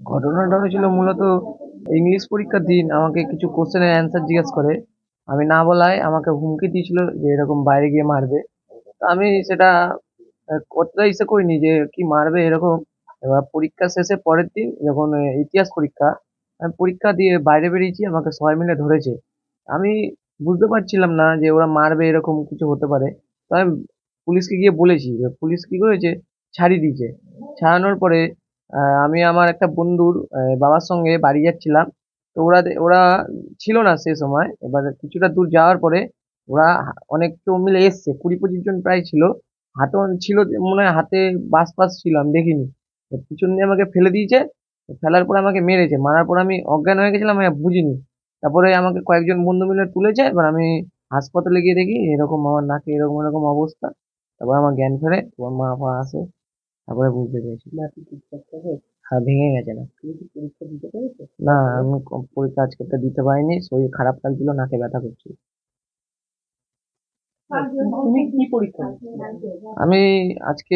ঘটনাটা হয়েছিল মূলত ইংলিশ পরীক্ষার দিন আমাকে কিছু কোশ্চেনের অ্যান্সার জিজ্ঞেস করে। আমি না বলায় আমাকে হুমকি দিয়েছিল যে এরকম বাইরে গিয়ে মারবে। তো আমি সেটা অতটা ইসে করিনি যে কি মারবে এরকম। এবার পরীক্ষা শেষে পরের দিন যখন ইতিহাস পরীক্ষা, আমি পরীক্ষা দিয়ে বাইরে বেরিয়েছি, আমাকে সবাই মিলে ধরেছে। আমি বুঝতে পারছিলাম না যে ওরা মারবে, এরকম কিছু হতে পারে। তো আমি পুলিশকে গিয়ে বলেছি, এবার পুলিশ কি করেছে, ছাড়িয়ে দিয়েছে। ছাড়ানোর পরে আমি আমার একটা বন্ধুর বাবার সঙ্গে বাড়ি যাচ্ছিলাম। তো ওরা ছিল না সে সময়। এবার কিছুটা দূর যাওয়ার পরে ওরা অনেক কেউ মিলে এসছে, 20-25 জন প্রায় ছিল। হাতে ছিল মনে হয়, হাতে বাস ফাস ছিল, আমি দেখিনি। তো পিছন দিয়ে আমাকে ফেলে দিয়েছে। তো ফেলার পর আমাকে মেরেছে, মারার পর আমি অজ্ঞান হয়ে গেছিলাম, আমি আর বুঝিনি। তারপরে আমাকে কয়েকজন বন্ধু মিলে তুলেছে, এবার আমি হাসপাতালে গিয়ে দেখি এরকম আমার নাকে এরকম এরকম অবস্থা। তারপর আমার জ্ঞান ফেরে, তোমার মা ফা আসে, তারপরে বুঝতে পেরেছি। হ্যাঁ, ভেঙে গেছে না। না, আমি পরীক্ষা আজকেরটা দিতে পারিনি, শরীর খারাপ লাগছিল, নাকে ব্যথা করছিল। তুমি কি পরীক্ষা দিচ্ছিলে? আমি আজকে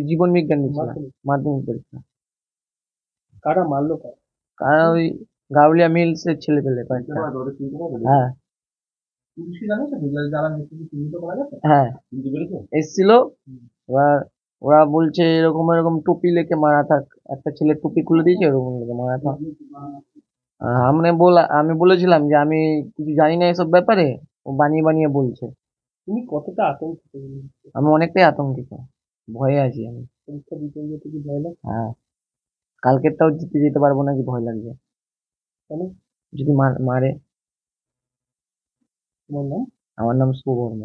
জীবন বিজ্ঞান নিচ্ছিলাম, মাধ্যমিক পরীক্ষা। কারা মারলো কারা? কারণ ওই গাউলিয়া মিলস এর ছেলে পেলে কয়েকটা। হ্যাঁ। পুলিশ কি জানো তো যারা মেরেছে চিহ্নিত করা গেছে? হ্যাঁ, চিনতে পেরেছো? এসছিল। এবার ওরা বলছে এরকম এরকম টুপি লেকে মারা থাক। একটা ছেলে টুপি খুলে দিয়েছে, এরকম লেকে মারা থাক। আমি বলেছিলাম যে আমি কিছু জানি না এসব ব্যাপারে। ও বানিয়ে বানিয়ে বলছে। তুমি কতটা আতঙ্কিত আমি অনেকটাই আতঙ্কিত, ভয়ে আছি আমি। পরীক্ষা দিতে গিয়ে কি ভয় লাগে? হ্যাঁ, কালকেরটাও জিতে যেতে পারবো নাকি ভয় লাগছে। কেন? যদি মারে। তোমার নাম? আমার নাম সুবর্ণ।